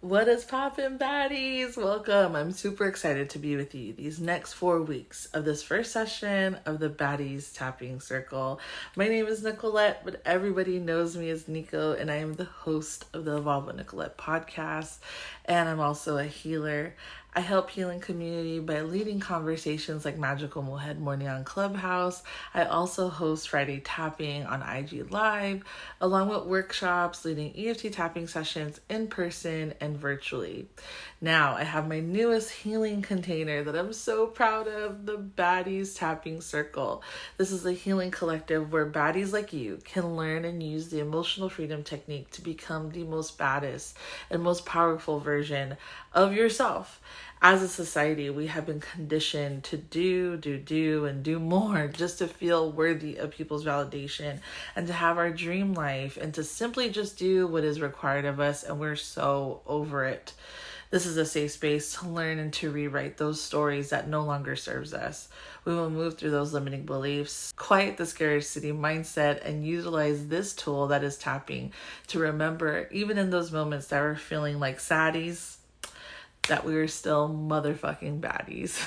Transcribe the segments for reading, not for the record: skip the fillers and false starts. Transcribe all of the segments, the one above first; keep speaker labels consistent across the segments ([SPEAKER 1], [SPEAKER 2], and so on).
[SPEAKER 1] What is poppin', baddies? Welcome. I'm super excited to be with you these next 4 weeks of this first session of the Baddies Tapping Circle. My name is Nicolette, but everybody knows me as Nico, and I am the host of the Evolve with Nicolette podcast, and I'm also a healer. I help healing community by leading conversations like Magical Mohead Morning on Clubhouse. I also host Friday Tapping on IG Live, along with workshops leading EFT tapping sessions in person and virtually. Now, I have my newest healing container that I'm so proud of, the Baddies Tapping Circle. This is a healing collective where baddies like you can learn and use the emotional freedom technique to become the most baddest and most powerful version of yourself. As a society, we have been conditioned to do, and do more just to feel worthy of people's validation and to have our dream life and to simply just do what is required of us, and we're so over it. This is a safe space to learn and to rewrite those stories that no longer serves us. We will move through those limiting beliefs, quiet the scarcity mindset, and utilize this tool that is tapping to remember, even in those moments that we're feeling like saddies, that we are still motherfucking baddies.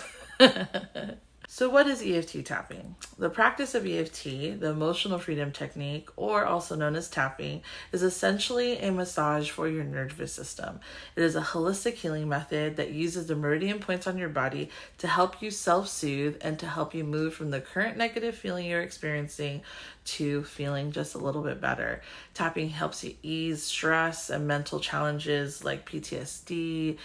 [SPEAKER 1] So what is EFT tapping? The practice of EFT, the emotional freedom technique, or also known as tapping, is essentially a massage for your nervous system. It is a holistic healing method that uses the meridian points on your body to help you self-soothe and to help you move from the current negative feeling you're experiencing to feeling just a little bit better. Tapping helps you ease stress and mental challenges like PTSD,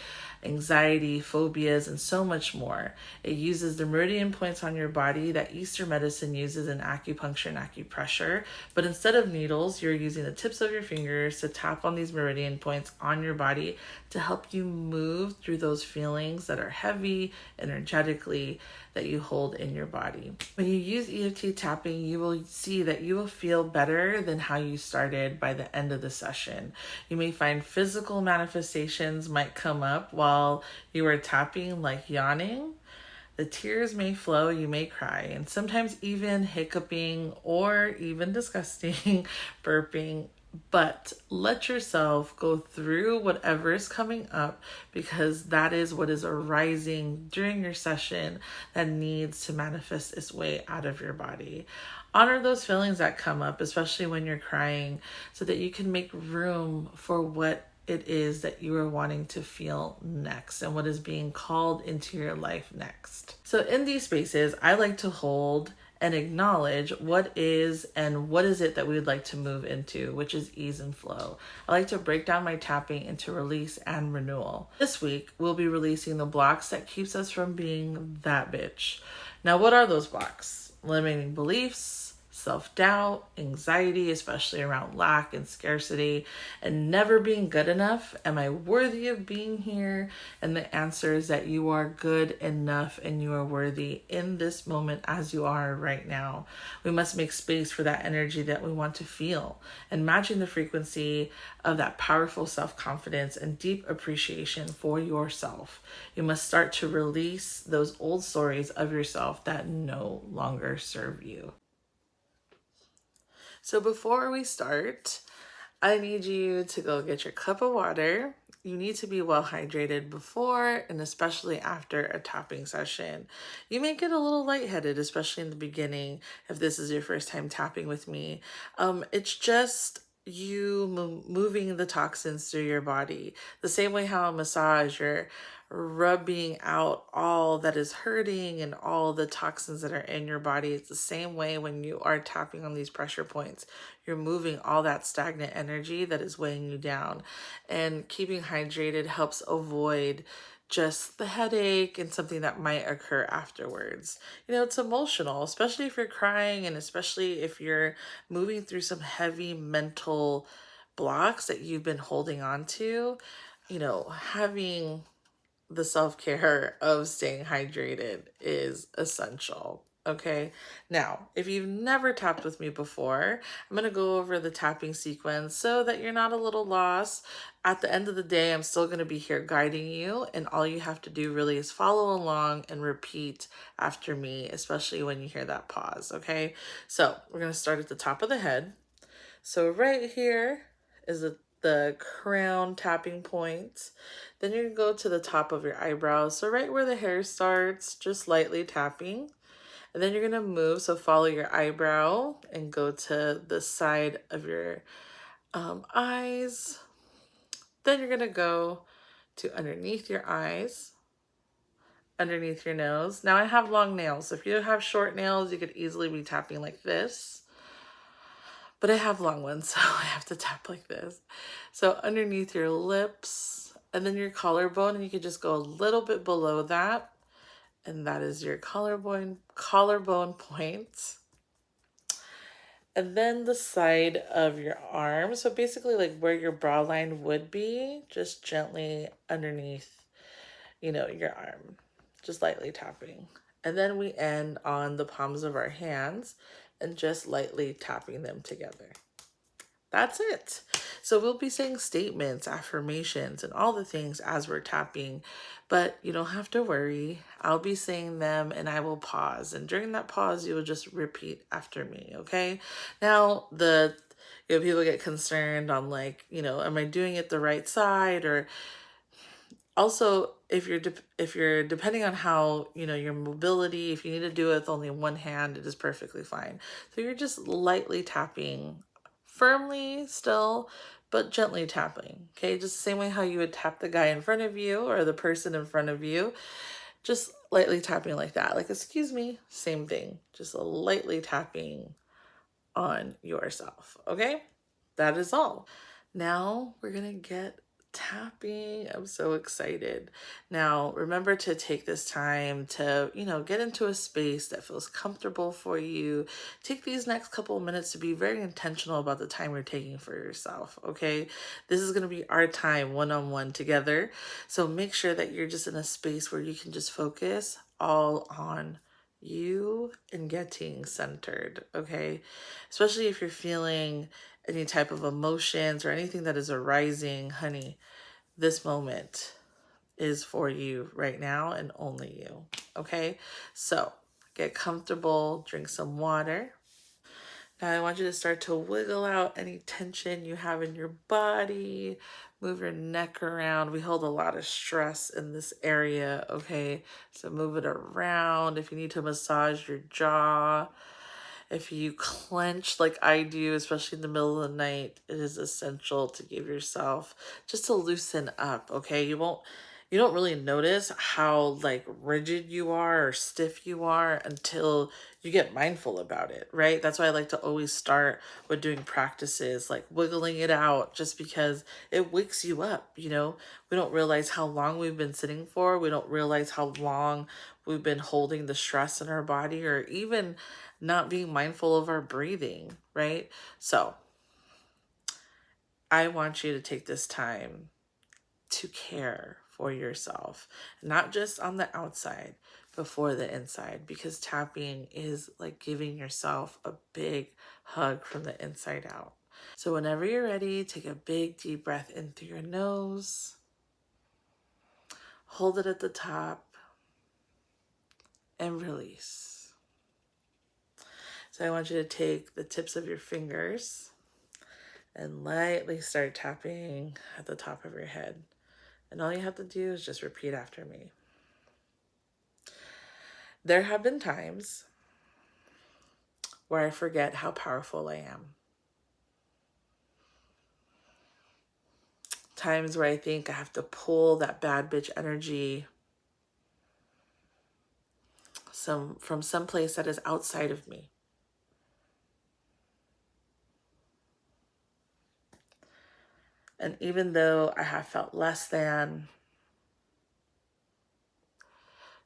[SPEAKER 1] anxiety, phobias, and so much more. It uses the meridian points on your body that Eastern medicine uses in acupuncture and acupressure, but instead of needles, you're using the tips of your fingers to tap on these meridian points on your body to help you move through those feelings that are heavy energetically that you hold in your body. When you use EFT tapping, you will see that you will feel better than how you started by the end of the session. You may find physical manifestations might come up while you are tapping, like yawning. The tears may flow, you may cry, and sometimes even hiccuping or even disgusting burping. But let yourself go through whatever is coming up, because that is what is arising during your session that needs to manifest its way out of your body. Honor those feelings that come up, especially when you're crying, so that you can make room for what it is that you are wanting to feel next and what is being called into your life next. So in these spaces, I like to hold and acknowledge what is and what is it that we would like to move into, which is ease and flow. I like to break down my tapping into release and renewal. This week, we'll be releasing the blocks that keeps us from being that bitch. Now, what are those blocks? Limiting beliefs, self-doubt, anxiety, especially around lack and scarcity, and never being good enough. Am I worthy of being here? And the answer is that you are good enough and you are worthy in this moment as you are right now. We must make space for that energy that we want to feel and matching the frequency of that powerful self-confidence and deep appreciation for yourself. You must start to release those old stories of yourself that no longer serve you. So before we start, I need you to go get your cup of water. You need to be well hydrated before and especially after a tapping session. You may get a little lightheaded, especially in the beginning, if this is your first time tapping with me. It's just you moving the toxins through your body. The same way how a massage, you're rubbing out all that is hurting and all the toxins that are in your body. It's the same way when you are tapping on these pressure points. You're moving all that stagnant energy that is weighing you down. And keeping hydrated helps avoid just the headache and something that might occur afterwards. You know, it's emotional, especially if you're crying and especially if you're moving through some heavy mental blocks that you've been holding on to. You know, having the self-care of staying hydrated is essential. Okay. Now, if you've never tapped with me before, I'm going to go over the tapping sequence so that you're not a little lost. At the end of the day, I'm still going to be here guiding you, and all you have to do really is follow along and repeat after me, especially when you hear that pause. Okay. So we're going to start at the top of the head. So right here is the the crown tapping points. Then you're going to go to the top of your eyebrows. So right where the hair starts, just lightly tapping. And then you're going to move. So follow your eyebrow and go to the side of your eyes. Then you're going to go to underneath your eyes, underneath your nose. Now I have long nails. So if you have short nails, you could easily be tapping like this. But I have long ones, so I have to tap like this. So underneath your lips, and then your collarbone, and you could just go a little bit below that. And that is your collarbone point. And then the side of your arm. So basically like where your brow line would be, just gently underneath, your arm. Just lightly tapping. And then we end on the palms of our hands and just lightly tapping them together. That's it. So we'll be saying statements, affirmations, and all the things as we're tapping, but you don't have to worry. I'll be saying them and I will pause. And during that pause, you will just repeat after me, okay? Now, people get concerned on like, am I doing it the right side? Or also, if you're depending on how, your mobility, if you need to do it with only one hand, it is perfectly fine. So you're just lightly tapping, firmly still, but gently tapping. Okay, just the same way how you would tap the guy in front of you or the person in front of you, just lightly tapping like that. Like, excuse me, same thing. Just lightly tapping on yourself. Okay, that is all. Now we're gonna get tapping. I'm so excited. Now, remember to take this time to, get into a space that feels comfortable for you. Take these next couple of minutes to be very intentional about the time you're taking for yourself, okay? This is going to be our time one-on-one together. So make sure that you're just in a space where you can just focus all on you and getting centered, okay? Especially if you're feeling any type of emotions or anything that is arising, honey, this moment is for you right now and only you, okay? So get comfortable, drink some water. Now I want you to start to wiggle out any tension you have in your body. Move your neck around. We hold a lot of stress in this area, okay? So move it around. If you need to massage your jaw, if you clench like I do, especially in the middle of the night, it is essential to give yourself just to loosen up, okay? You don't really notice how like rigid you are or stiff you are until you get mindful about it, right? That's why I like to always start with doing practices like wiggling it out, just because it wakes you up, We don't realize how long we've been sitting for. We don't realize how long we've been holding the stress in our body, or even not being mindful of our breathing, right? So I want you to take this time to care for yourself, not just on the outside, but for the inside, because tapping is like giving yourself a big hug from the inside out. So whenever you're ready, take a big deep breath in through your nose, hold it at the top, and release. So I want you to take the tips of your fingers and lightly start tapping at the top of your head. And all you have to do is just repeat after me. There have been times where I forget how powerful I am. Times where I think I have to pull that bad bitch energy from some place that is outside of me. And even though I have felt less than,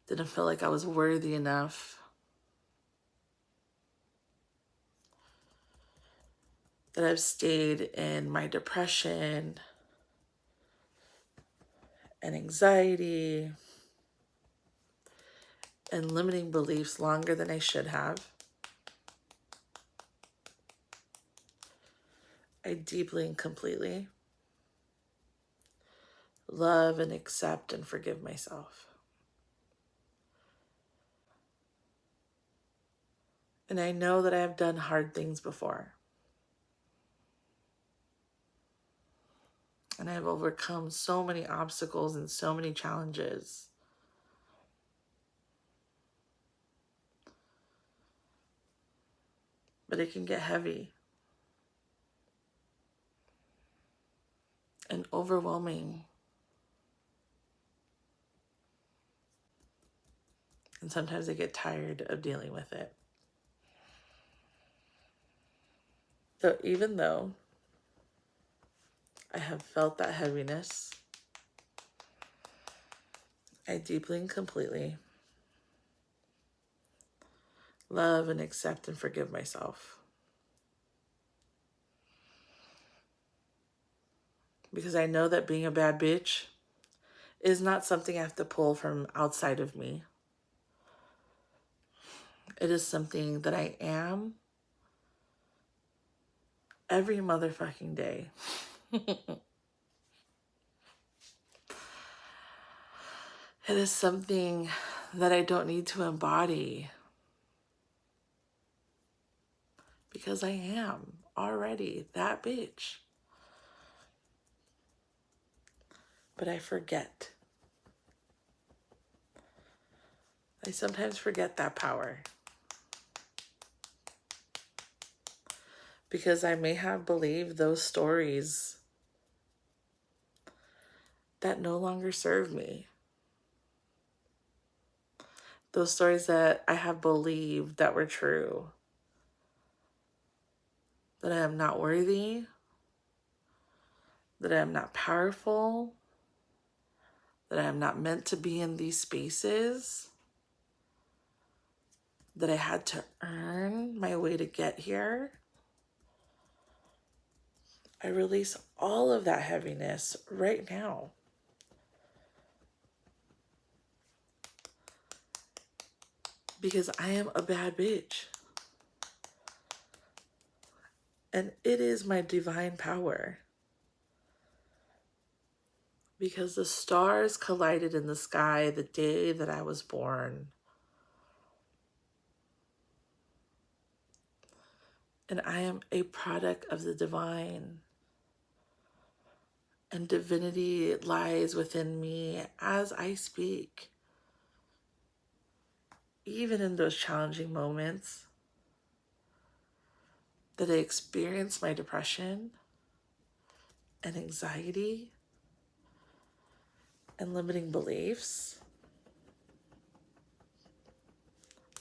[SPEAKER 1] didn't feel like I was worthy enough, that I've stayed in my depression and anxiety and limiting beliefs longer than I should have, I deeply and completely love and accept and forgive myself. And I know that I have done hard things before. And I've overcome so many obstacles and so many challenges. But it can get heavy and overwhelming. And sometimes I get tired of dealing with it. So even though I have felt that heaviness, I deeply and completely love and accept and forgive myself. Because I know that being a bad bitch is not something I have to pull from outside of me. It is something that I am every motherfucking day. It is something that I don't need to embody. Because I am already that bitch. But I forget. I sometimes forget that power. Because I may have believed those stories that no longer serve me. Those stories that I have believed that were true. That I am not worthy. That I am not powerful. That I am not meant to be in these spaces. That I had to earn my way to get here. I release all of that heaviness right now. Because I am a bad bitch. And it is my divine power. Because the stars collided in the sky the day that I was born. And I am a product of the divine. And divinity lies within me as I speak. Even in those challenging moments that I experience my depression and anxiety and limiting beliefs,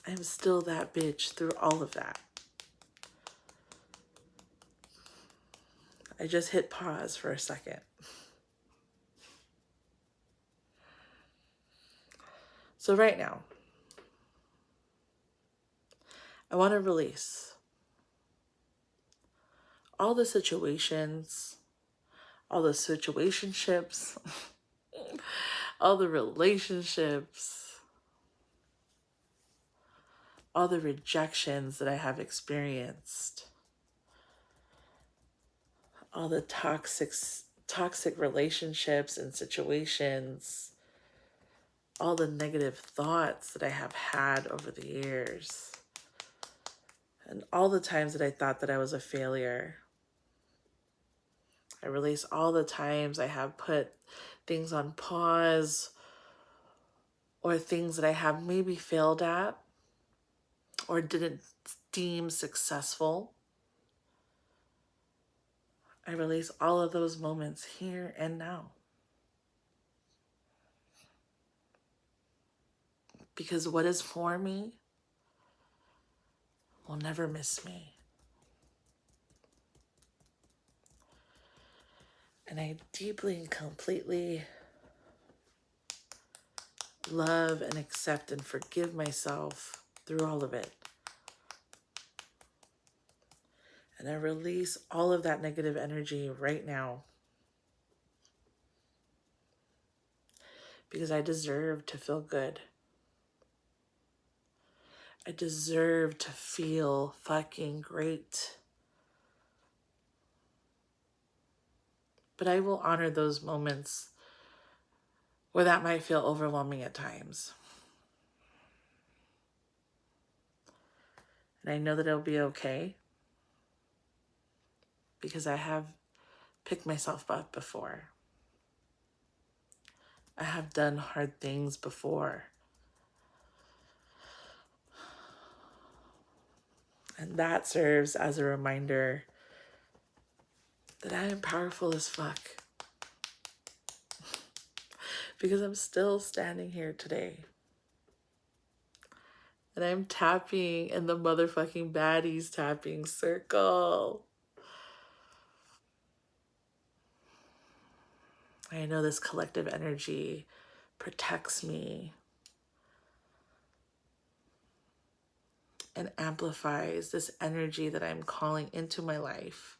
[SPEAKER 1] I'm still that bitch through all of that. I just hit pause for a second. So right now, I want to release all the situations, all the situationships, all the relationships, all the rejections that I have experienced, all the toxic relationships and situations, all the negative thoughts that I have had over the years, and all the times that I thought that I was a failure. I release all the times I have put things on pause or things that I have maybe failed at or didn't deem successful. I release all of those moments here and now. Because what is for me will never miss me. And I deeply and completely love and accept and forgive myself through all of it. And I release all of that negative energy right now. Because I deserve to feel good. I deserve to feel fucking great. But I will honor those moments where that might feel overwhelming at times. And I know that it'll be okay. Because I have pick myself up before. I have done hard things before. And that serves as a reminder that I am powerful as fuck. Because I'm still standing here today. And I'm tapping in the motherfucking Baddies Tapping Circle. I know this collective energy protects me and amplifies this energy that I'm calling into my life.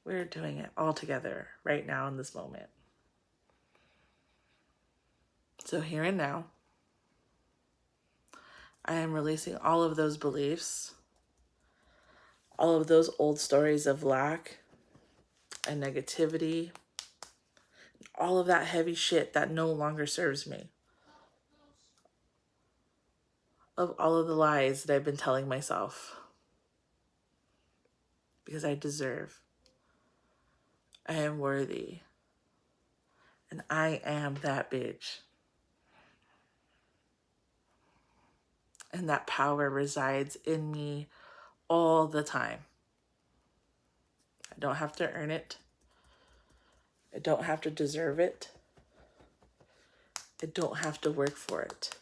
[SPEAKER 1] We're doing it all together right now in this moment. So here and now, I am releasing all of those beliefs, all of those old stories of lack and negativity, all of that heavy shit that no longer serves me, of all of the lies that I've been telling myself, because I deserve, I am worthy, and I am that bitch. And that power resides in me all the time. I don't have to earn it. I don't have to deserve it. I don't have to work for it.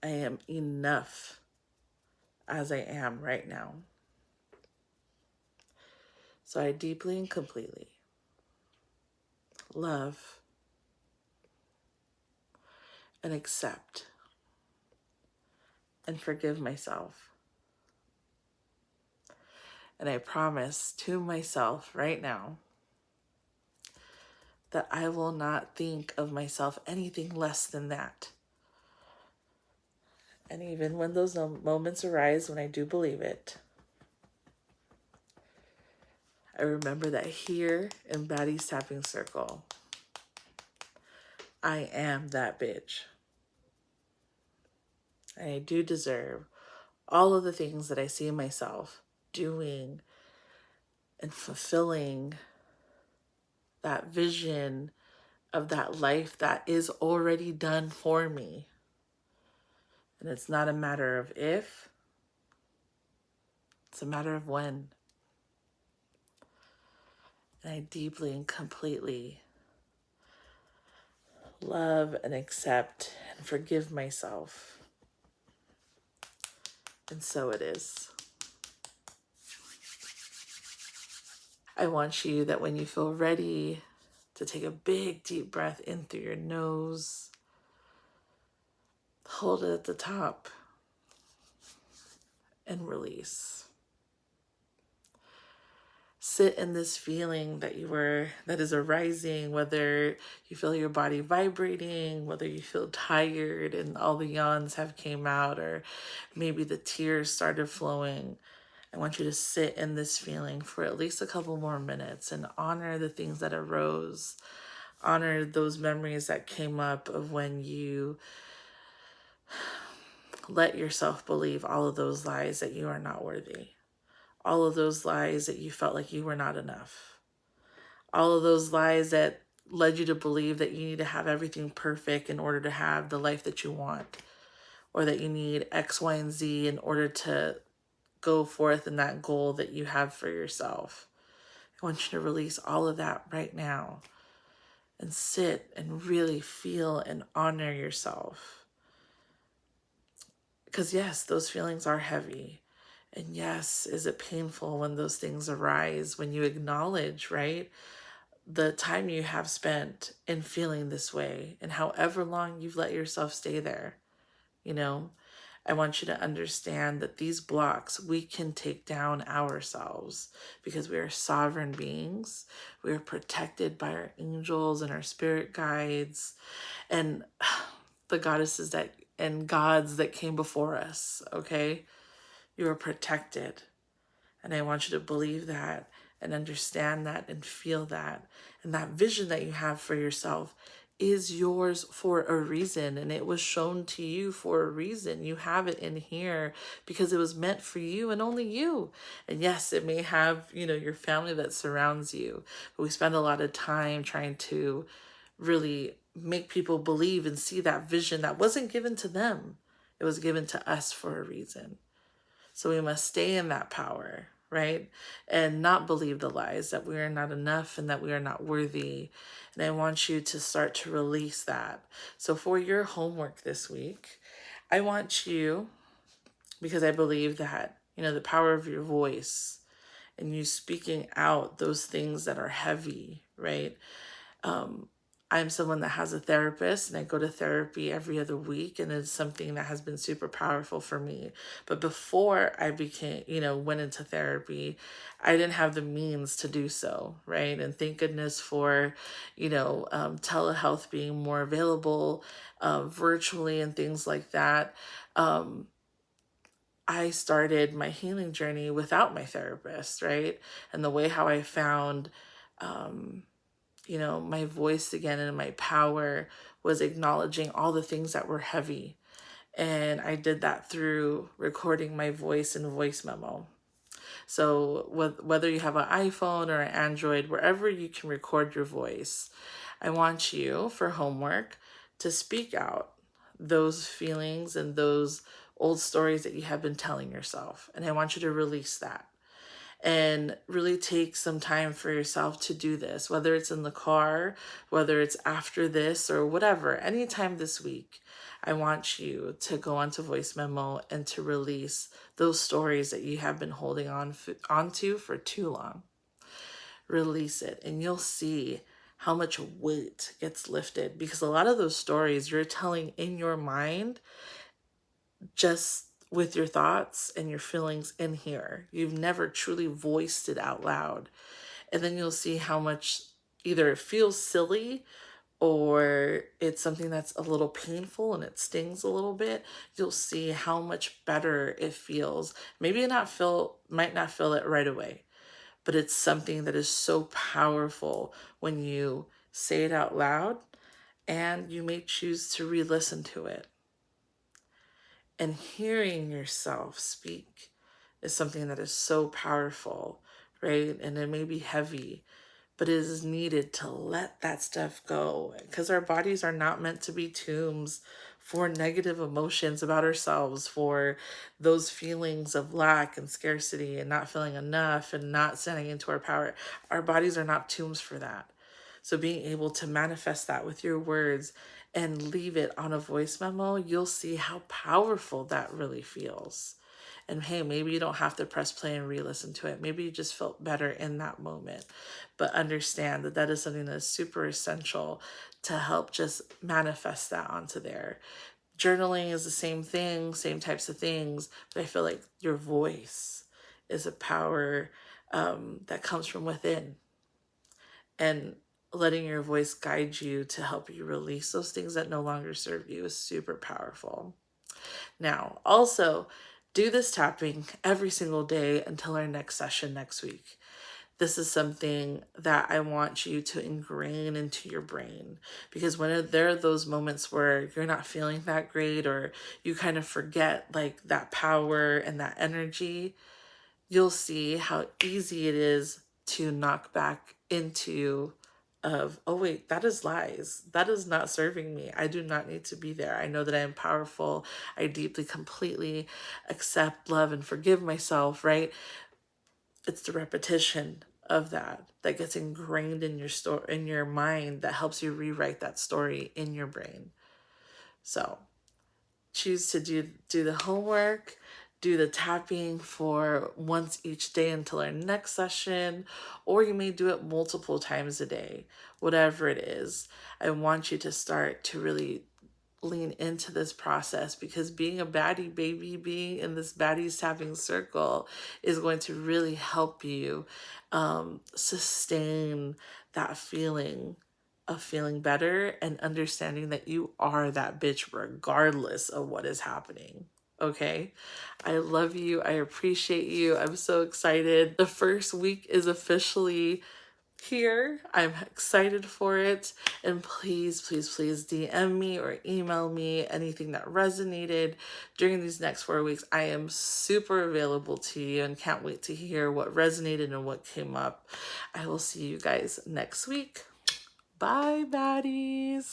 [SPEAKER 1] I am enough as I am right now. So I deeply and completely love and accept and forgive myself. And I promise to myself right now that I will not think of myself anything less than that. And even when those moments arise when I do believe it, I remember that here in Baddies Tapping Circle, I am that bitch. And I do deserve all of the things that I see myself doing and fulfilling that vision of that life that is already done for me. And it's not a matter of if, it's a matter of when. And I deeply and completely love and accept and forgive myself. And so it is. I want you that when you feel ready to take a big deep breath in through your nose, hold it at the top and release. Sit in this feeling that is arising, whether you feel your body vibrating, whether you feel tired and all the yawns have came out, or maybe the tears started flowing. I want you to sit in this feeling for at least a couple more minutes and honor the things that arose. Honor those memories that came up of when you let yourself believe all of those lies that you are not worthy. All of those lies that you felt like you were not enough. All of those lies that led you to believe that you need to have everything perfect in order to have the life that you want, or that you need X, Y, and Z in order to go forth in that goal that you have for yourself. I want you to release all of that right now and sit and really feel and honor yourself. Because yes, those feelings are heavy. And yes, is it painful when those things arise, when you acknowledge, right, the time you have spent in feeling this way and however long you've let yourself stay there, you know? I want you to understand that these blocks, we can take down ourselves because we are sovereign beings. We are protected by our angels and our spirit guides and the goddesses and gods that came before us, okay? You are protected. And I want you to believe that and understand that and feel that. And that vision that you have for yourself is yours for a reason, and it was shown to you for a reason. You have it in here because it was meant for you and only you. And yes, it may have, your family that surrounds you, but we spend a lot of time trying to really make people believe and see that vision that wasn't given to them. It was given to us for a reason. So we must stay in that power, right? And not believe the lies that we are not enough and that we are not worthy. And I want you to start to release that. So for your homework this week, I want you, because I believe that, the power of your voice and you speaking out those things that are heavy, right? I'm someone that has a therapist, and I go to therapy every other week, and it's something that has been super powerful for me. But before I went into therapy, I didn't have the means to do so, right? And thank goodness for, telehealth being more available virtually and things like that. I started my healing journey without my therapist, right? And the way how I found, my voice again and my power was acknowledging all the things that were heavy. And I did that through recording my voice in voice memo. So whether you have an iPhone or an Android, wherever you can record your voice, I want you for homework to speak out those feelings and those old stories that you have been telling yourself. And I want you to release that. And really take some time for yourself to do this, whether it's in the car, whether it's after this or whatever, anytime this week. I want you to go onto voice memo and to release those stories that you have been holding onto for too long. Release it, and you'll see how much weight gets lifted, because a lot of those stories you're telling in your mind just with your thoughts and your feelings in here. You've never truly voiced it out loud. And then you'll see how much either it feels silly or it's something that's a little painful and it stings a little bit. You'll see how much better it feels. Maybe might not feel it right away, but it's something that is so powerful when you say it out loud, and you may choose to re-listen to it. And hearing yourself speak is something that is so powerful, right? And it may be heavy, but it is needed to let that stuff go, because our bodies are not meant to be tombs for negative emotions about ourselves, for those feelings of lack and scarcity and not feeling enough and not standing into our power. Our bodies are not tombs for that. So being able to manifest that with your words and leave it on a voice memo, you'll see how powerful that really feels. And hey, maybe you don't have to press play and re-listen to it. Maybe you just felt better in that moment. But understand that that is something that is super essential to help just manifest that onto there. Journaling is the same thing, same types of things, but I feel like your voice is a power that comes from within. And letting your voice guide you to help you release those things that no longer serve you is super powerful. Now, also, do this tapping every single day until our next session next week. This is something that I want you to ingrain into your brain, because when there are those moments where you're not feeling that great or you kind of forget like that power and that energy, you'll see how easy it is to knock back into oh wait, that is lies. That is not serving me. I do not need to be there. I know that I am powerful. I deeply, completely accept, love, and forgive myself, right? It's the repetition of that gets ingrained in your mind, that helps you rewrite that story in your brain. So choose to do the homework, do the tapping for once each day until our next session, or you may do it multiple times a day, whatever it is. I want you to start to really lean into this process, because being a baddie baby, being in this Baddies Tapping Circle is going to really help you sustain that feeling of feeling better and understanding that you are that bitch regardless of what is happening. Okay? I love you. I appreciate you. I'm so excited. The first week is officially here. I'm excited for it. And please, please, please DM me or email me anything that resonated during these next 4 weeks. I am super available to you and can't wait to hear what resonated and what came up. I will see you guys next week. Bye, baddies.